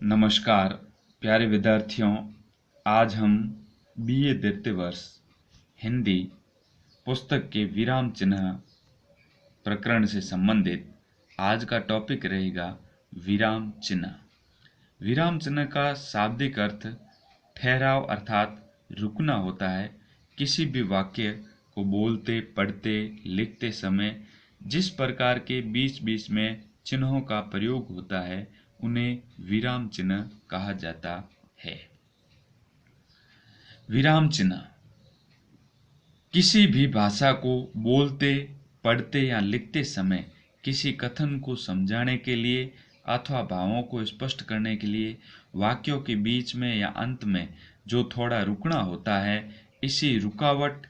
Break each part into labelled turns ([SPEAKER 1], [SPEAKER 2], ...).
[SPEAKER 1] नमस्कार प्यारे विद्यार्थियों। आज हम बीए द्वितीय वर्ष हिंदी पुस्तक के विराम चिन्ह प्रकरण से संबंधित आज का टॉपिक रहेगा विराम चिन्ह। विराम चिन्ह का शाब्दिक अर्थ ठहराव अर्थात रुकना होता है। किसी भी वाक्य को बोलते, पढ़ते, लिखते समय जिस प्रकार के बीच बीच में चिन्हों का प्रयोग होता है उन्हें विराम चिन्ह कहा जाता है। विराम चिन्ह किसी भी भाषा को बोलते, पढ़ते या लिखते समय किसी कथन को समझाने के लिए अथवा भावों को स्पष्ट करने के लिए वाक्यों के बीच में या अंत में जो थोड़ा रुकना होता है, इसी रुकावट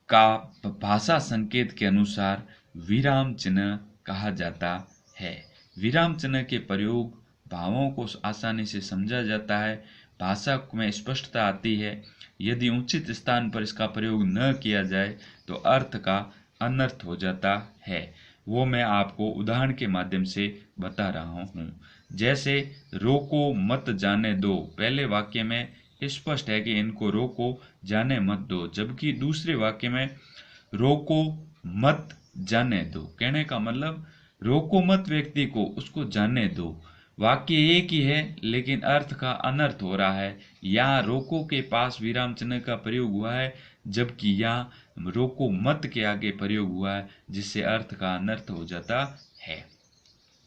[SPEAKER 1] का भाषा संकेत के अनुसार विराम चिन्ह कहा जाता है। विराम चिन्ह के प्रयोग भावों को आसानी से समझा जाता है, भाषा में स्पष्टता आती है। यदि उचित स्थान पर इसका प्रयोग न किया जाए तो अर्थ का अनर्थ हो जाता है। वो मैं आपको उदाहरण के माध्यम से बता रहा हूँ। जैसे रोको मत जाने दो, पहले वाक्य में स्पष्ट है कि इनको रोको, जाने मत दो, जबकि दूसरे वाक्य में रोको मत जाने दो। कहने का मतलब रोको मत व्यक्ति को, उसको जाने दो। वाक्य एक ही है लेकिन अर्थ का अनर्थ हो रहा है। यहाँ रोको के पास विराम चिन्ह का प्रयोग हुआ है, जबकि यहाँ रोको मत के आगे प्रयोग हुआ है, जिससे अर्थ का अनर्थ हो जाता है।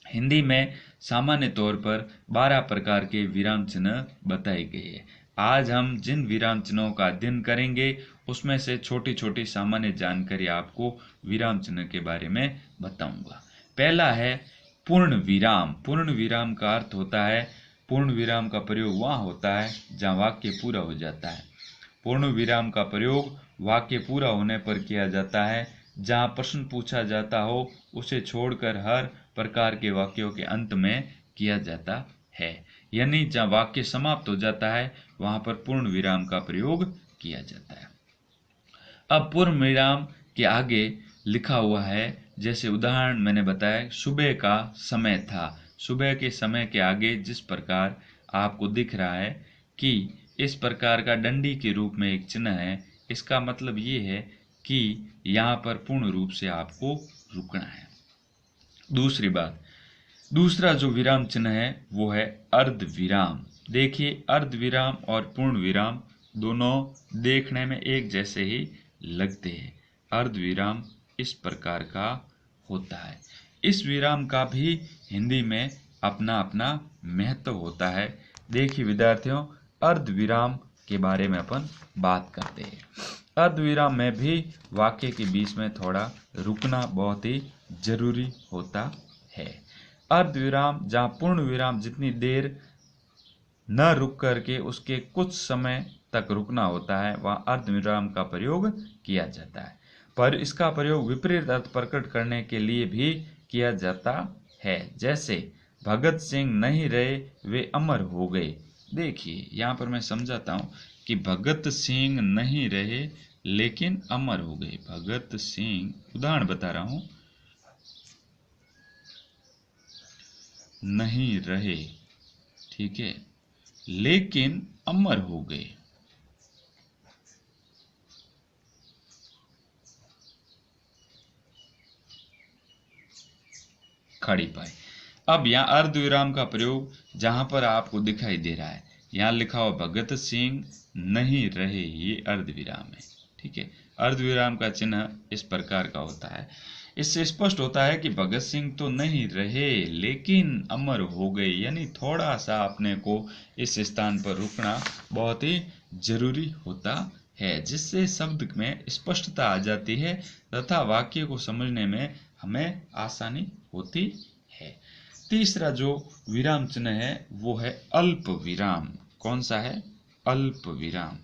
[SPEAKER 1] हिंदी में सामान्य तौर पर 12 प्रकार के विराम चिन्ह बताए गए हैं। आज हम जिन विराम चिन्हों का अध्ययन करेंगे उसमें से छोटी छोटी सामान्य जानकारी आपको विराम चिन्ह के बारे में बताऊंगा। पहला है पूर्ण विराम। पूर्ण विराम का अर्थ होता है, पूर्ण विराम का प्रयोग वहाँ होता है जहाँ वाक्य पूरा हो जाता है। पूर्ण विराम का प्रयोग वाक्य पूरा होने पर किया जाता है। जहाँ प्रश्न पूछा जाता हो उसे छोड़कर हर प्रकार के वाक्यों के अंत में किया जाता है। यानी जहाँ वाक्य समाप्त हो जाता है वहाँ पर पूर्ण विराम का प्रयोग किया जाता है। अब पूर्ण विराम के आगे लिखा हुआ है, जैसे उदाहरण मैंने बताया, सुबह का समय था। सुबह के समय के आगे जिस प्रकार आपको दिख रहा है कि इस प्रकार का डंडी के रूप में एक चिन्ह है, इसका मतलब ये है कि यहाँ पर पूर्ण रूप से आपको रुकना है। दूसरी बात, दूसरा जो विराम चिन्ह है वो है अर्ध विराम। देखिए, अर्ध विराम और पूर्ण विराम दोनों देखने में एक जैसे ही लगते हैं। अर्ध विराम इस प्रकार का होता है। इस विराम का भी हिंदी में अपना अपना महत्व होता है। देखिए विद्यार्थियों, अर्ध विराम के बारे में अपन बात करते हैं। अर्ध विराम में भी वाक्य के बीच में थोड़ा रुकना बहुत ही जरूरी होता है। अर्ध विराम जहाँ पूर्ण विराम जितनी देर न रुक करके उसके कुछ समय तक रुकना होता है, वहाँ अर्ध विराम का प्रयोग किया जाता है। पर इसका प्रयोग विपरीत अर्थ प्रकट करने के लिए भी किया जाता है। जैसे भगत सिंह नहीं रहे, वे अमर हो गए। देखिए यहाँ पर मैं समझाता हूँ कि भगत सिंह नहीं रहे लेकिन अमर हो गए। भगत सिंह, उदाहरण बता रहा हूँ, नहीं रहे, ठीक है, लेकिन अमर हो गए। खड़ी पाई। अब यहाँ अर्ध विराम का प्रयोग जहां पर आपको दिखाई दे रहा है, यहाँ लिखा हुआ भगत सिंह नहीं रहे, ये अर्ध विराम है। ठीक है, अर्ध विराम का चिन्ह इस प्रकार का होता है। इससे स्पष्ट होता है कि भगत सिंह तो नहीं रहे लेकिन अमर हो गए। यानी थोड़ा सा अपने को इस स्थान पर रुकना बहुत ही जरूरी होता है, जिससे शब्द में स्पष्टता आ जाती है तथा वाक्य को समझने में हमें आसानी होती है। तीसरा जो विराम चिन्ह है वो है अल्प विराम। कौन सा है? अल्प विराम।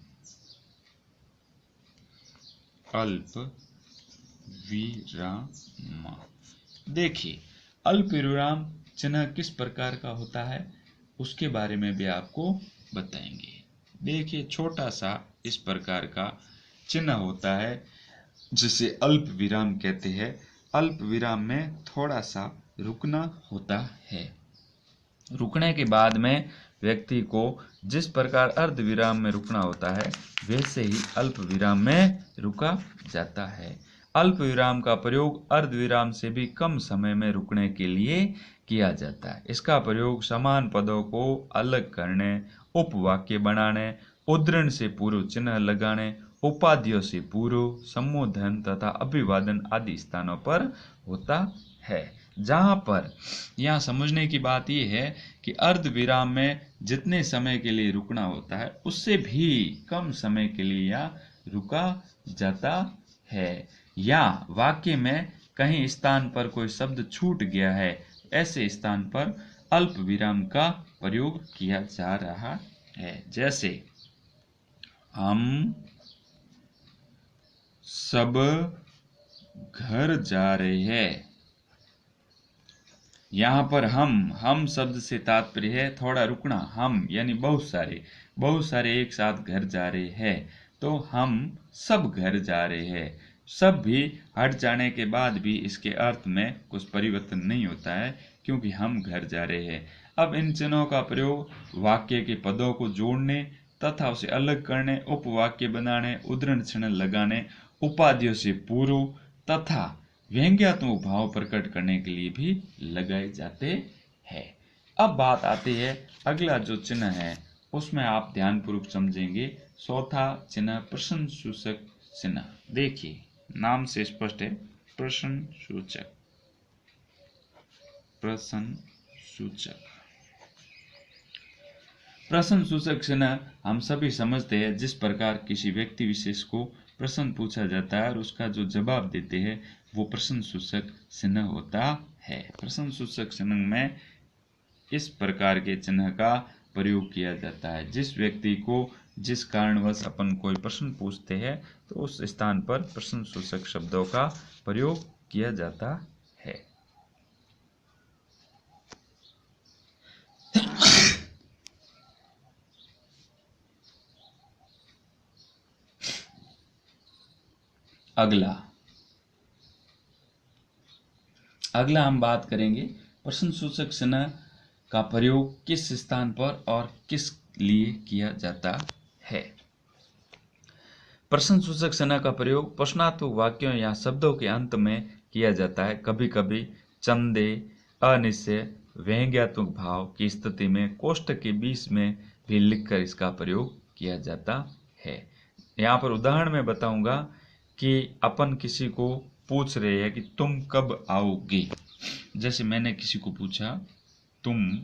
[SPEAKER 1] अल्प विराम। देखिए, अल्प विराम चिन्ह किस प्रकार का होता है उसके बारे में भी आपको बताएंगे। देखिए, छोटा सा इस प्रकार का चिन्ह होता है जिसे अल्प विराम कहते हैं। अल्प विराम में थोड़ा सा रुकना होता है। रुकने के बाद में व्यक्ति को जिस प्रकार अर्ध विराम में रुकना होता है वैसे ही अल्प विराम में रुका जाता है। अल्प विराम का प्रयोग अर्ध विराम से भी कम समय में रुकने के लिए किया जाता है। इसका प्रयोग समान पदों को अलग करने, उपवाक्य बनाने, उद्धरण से पूर्व चिन्ह लगाने, उपाधियों से पूर्व, संबोधन तथा अभिवादन आदि स्थानों पर होता है। जहाँ पर यहाँ समझने की बात यह है कि अर्ध विराम में जितने समय के लिए रुकना होता है उससे भी कम समय के लिए यहाँ रुका जाता है। या वाक्य में कहीं स्थान पर कोई शब्द छूट गया है, ऐसे स्थान पर अल्प विराम का प्रयोग किया जा रहा है। जैसे हम सब घर जा रहे हैं। यहाँ पर हम शब्द से तात्पर्य है थोड़ा रुकना। हम यानी बहुत सारे एक साथ घर जा रहे हैं, तो हम सब घर जा रहे हैं। सब भी हट जाने के बाद भी इसके अर्थ में कुछ परिवर्तन नहीं होता है, क्योंकि हम घर जा रहे हैं। अब इन चिन्हों का प्रयोग वाक्य के पदों को जोड़ने तथा उसे अलग करने, उपवाक्य बनाने, उद्धरण चिन्ह लगाने, उपाधियों से पूर्व तथा व्यंग्यात्मक भाव प्रकट करने के लिए भी लगाए जाते हैं। अब बात आती है अगला जो चिन्ह है उसमें आप ध्यानपूर्वक समझेंगे। चौथा चिन्ह प्रश्न सूचक चिन्ह। देखिए नाम से स्पष्ट है, प्रश्न सूचक। प्रश्न सूचक प्रश्न सूचक चिन्ह हम सभी समझते हैं। जिस प्रकार किसी व्यक्ति विशेष को प्रश्न पूछा जाता है और उसका जो जवाब देते हैं वो प्रश्न सूचक चिन्ह होता है। प्रश्न सूचक चिन्ह में इस प्रकार के चिन्ह का प्रयोग किया जाता है। जिस व्यक्ति को जिस कारणवश अपन कोई प्रश्न पूछते हैं तो उस स्थान पर प्रश्न सूचक शब्दों का प्रयोग किया जाता है। अगला हम बात करेंगे प्रश्न सूचक चिन्ह का प्रयोग किस स्थान पर और किस लिए किया जाता है। प्रश्न सूचक चिन्ह का प्रयोग प्रश्नात्मक वाक्यों या शब्दों के अंत में किया जाता है। कभी कभी चंदे, अनिश्चय, व्यंग्यात्मक भाव की स्थिति में कोष्ठक के बीच में भी लिखकर इसका प्रयोग किया जाता है। यहाँ पर उदाहरण में बताऊंगा कि अपन किसी को पूछ रहे हैं कि तुम कब आओगे। जैसे मैंने किसी को पूछा तुम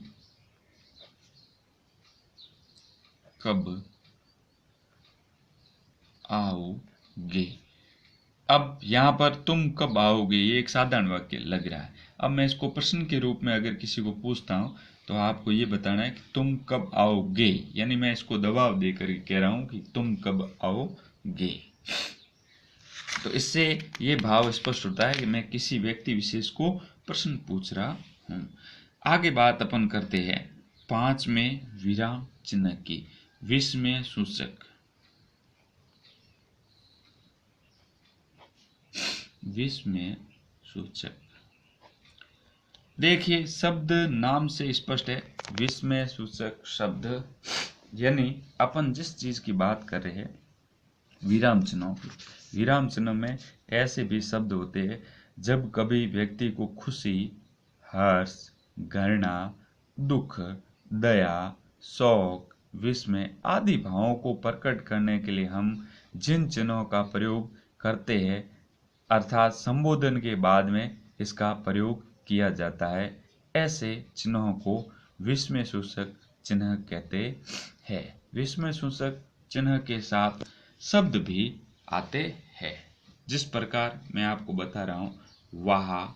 [SPEAKER 1] कब आओगे। अब यहाँ पर तुम कब आओगे ये एक साधारण वाक्य लग रहा है। अब मैं इसको प्रश्न के रूप में अगर किसी को पूछता हूँ तो आपको ये बताना है कि तुम कब आओगे, यानी मैं इसको दबाव देकर कह रहा हूँ कि तुम कब आओगे। तो इससे ये भाव स्पष्ट होता है कि मैं किसी व्यक्ति विशेष को प्रश्न पूछ रहा हूँ। आगे बात अपन करते हैं 5वें विराम चिन्ह की, 20वें सूचक। 20वें सूचक देखिए शब्द नाम से स्पष्ट है। 20वें सूचक शब्द यानी अपन जिस चीज की बात कर रहे हैं विराम चिन्हों की। विराम चिन्ह में ऐसे भी शब्द होते हैं जब कभी व्यक्ति को खुशी, हर्ष, घृणा, दुख, दया, शोक, विस्मय आदि भावों को प्रकट करने के लिए हम जिन चिन्हों का प्रयोग करते हैं अर्थात संबोधन के बाद में इसका प्रयोग किया जाता है, ऐसे चिन्हों को 20वें सूचक चिन्ह कहते हैं। 20वें सूचक चिन्ह के साथ शब्द भी आते हैं। जिस प्रकार मैं आपको बता रहा हूं वाह,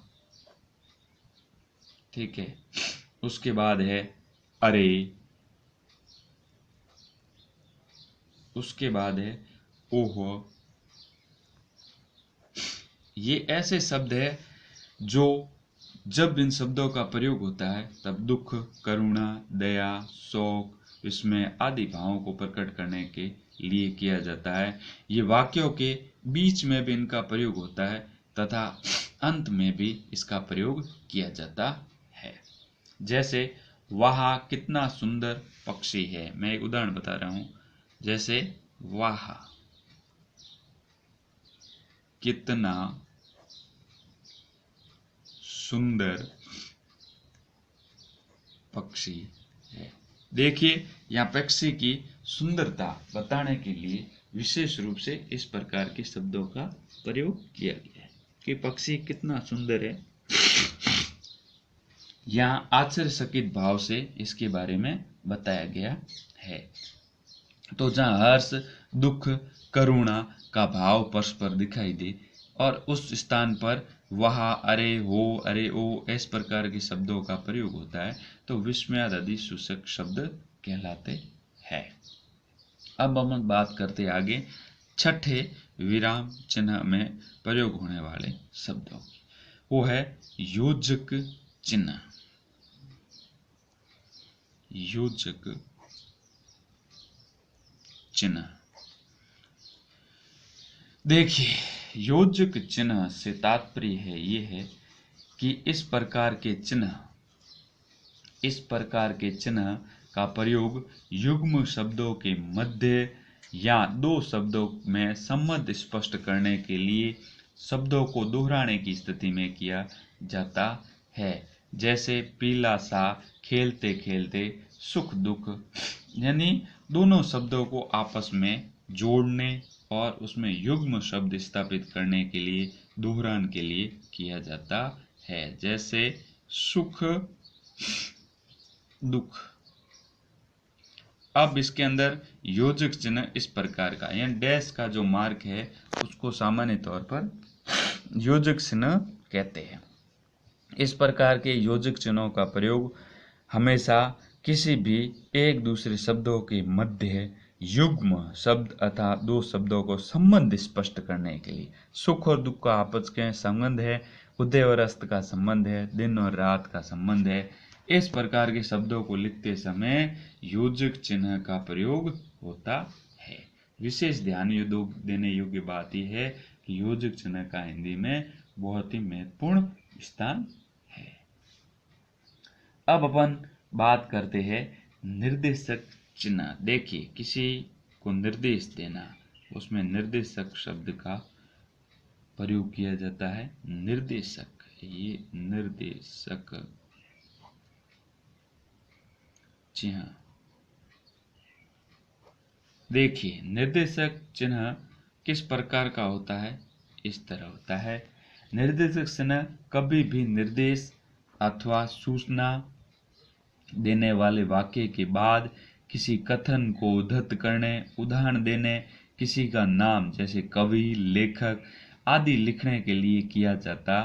[SPEAKER 1] ठीक है, उसके बाद है अरे, उसके बाद है ओहो। ये ऐसे शब्द है जो जब इन शब्दों का प्रयोग होता है तब दुख, करुणा, दया, शोक, विस्मय आदि भावों को प्रकट करने के लिए किया जाता है। ये वाक्यों के बीच में भी इनका प्रयोग होता है तथा अंत में भी इसका प्रयोग किया जाता है। जैसे वाह कितना सुंदर पक्षी है। मैं एक उदाहरण बता रहा हूं, जैसे वाह कितना सुंदर पक्षी है। देखिए, यहाँ पक्षी की सुंदरता बताने के लिए विशेष रूप से इस प्रकार के शब्दों का प्रयोग किया गया है कि पक्षी कितना सुंदर है। यहाँ आश्चर्यचकित भाव से इसके बारे में बताया गया है। तो जहाँ हर्ष, दुख, करुणा का भाव परस्पर दिखाई दे और उस स्थान पर वाह, अरे हो, अरे ओ इस प्रकार के शब्दों का प्रयोग होता है तो विस्मयादि आदि सूचक शब्द कहलाते हैं। अब हम बात करते आगे छठे विराम चिन्ह में प्रयोग होने वाले शब्दों की। वो है योजक चिन्ह। योजक चिन्ह। देखिए, योजक चिन्ह से तात्पर्य है ये है कि इस प्रकार के चिन्ह का प्रयोग युग्म शब्दों के मध्य या दो शब्दों में संबंध स्पष्ट करने के लिए शब्दों को दोहराने की स्थिति में किया जाता है। जैसे पीला सा, खेलते खेलते, सुख दुख, यानी दोनों शब्दों को आपस में जोड़ने और उसमें युग्म शब्द स्थापित करने के लिए, दोहरान के लिए किया जाता है। जैसे सुख दुख। अब इसके अंदर योजक चिन्ह इस प्रकार का, यानी डैश का जो मार्क है उसको सामान्य तौर पर योजक चिन्ह कहते हैं। इस प्रकार के योजक चिन्हों का प्रयोग हमेशा किसी भी एक दूसरे शब्दों के मध्य युग्म शब्द अथवा दो शब्दों को संबंध स्पष्ट करने के लिए, सुख और दुख का आपस के संबंध है, उदय और अस्त का संबंध है, दिन और रात का संबंध है, इस प्रकार के शब्दों को लिखते समय योजक चिन्ह का प्रयोग होता है। विशेष ध्यान देने योग्य बात यह है कि योजक चिन्ह का हिंदी में बहुत ही महत्वपूर्ण स्थान है। अब अपन बात करते हैं निर्देशक चिन्ह। देखिए, किसी को निर्देश देना, उसमें निर्देशक शब्द का प्रयोग किया जाता है। निर्देशक, ये निर्देशक चिन्ह। देखिए, निर्देशक चिन्ह किस प्रकार का होता है? इस तरह होता है। निर्देशक चिन्ह कभी भी निर्देश अथवा सूचना देने वाले वाक्य के बाद किसी कथन को उद्धृत करने, उदाहरण देने, किसी का नाम जैसे कवि, लेखक आदि लिखने के लिए किया जाता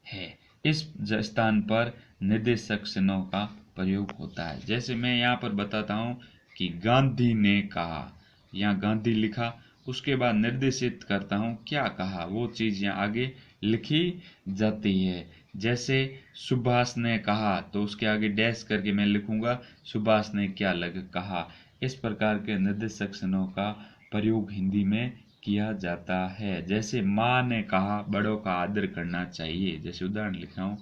[SPEAKER 1] है। इस स्थान पर निर्देशक चिन्हों का प्रयोग होता है। जैसे मैं यहाँ पर बताता हूँ कि गांधी ने कहा, यहाँ गांधी लिखा, उसके बाद निर्देशित करता हूँ क्या कहा, वो चीज़ यहाँ आगे लिखी जाती है। जैसे सुभाष ने कहा तो उसके आगे डैश करके मैं लिखूंगा सुभाष ने क्या लग कहा। इस प्रकार के निर्देशक चिन्हों का प्रयोग हिंदी में किया जाता है। जैसे माँ ने कहा बड़ों का आदर करना चाहिए, जैसे उदाहरण लिख रहा हूँ,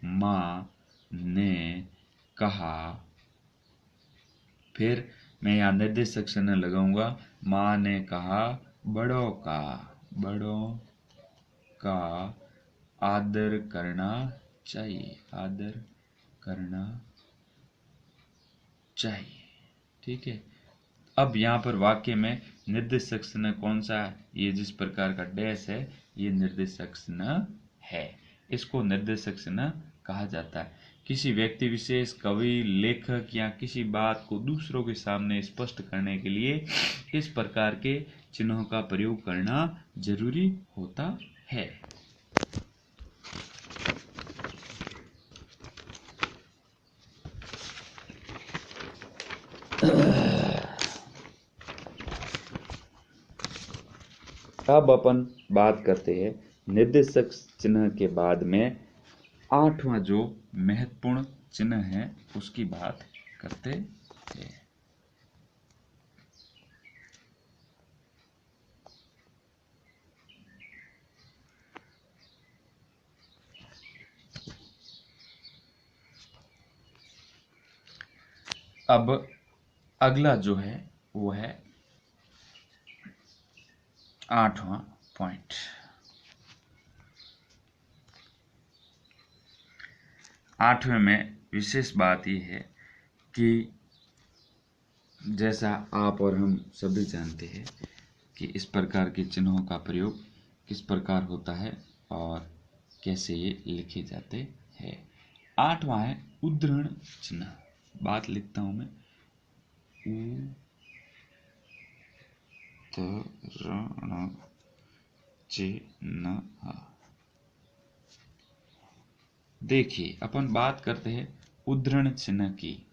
[SPEAKER 1] माँ ने कहा, फिर मैं यहाँ निर्देशक चिन्ह लगाऊंगा, माँ ने कहा बड़ों का आदर करना चाहिए, आदर करना चाहिए। ठीक है। अब यहाँ पर वाक्य में निर्देशक चिन्ह कौन सा है? ये जिस प्रकार का डैश है ये निर्देशक चिन्ह है। इसको निर्देशक चिन्ह कहा जाता है। किसी व्यक्ति विशेष, कवि, लेखक या किसी बात को दूसरों के सामने स्पष्ट करने के लिए इस प्रकार के चिन्हों का प्रयोग करना जरूरी होता है। अब अपन बात करते हैं निर्देशक चिन्ह के बाद में आठवां जो महत्वपूर्ण चिन्ह है उसकी बात करते हैं। अब अगला जो है वो है 8वां पॉइंट। 8वें में विशेष बात यह है कि जैसा आप और हम सभी जानते हैं कि इस प्रकार के चिन्हों का प्रयोग किस प्रकार होता है और कैसे ये लिखे जाते हैं। 8वां है उद्धरण चिन्ह। बात लिखता हूं मैं, उद्धरण चिन्ह। देखिए अपन बात करते हैं उद्धरण चिन्ह की।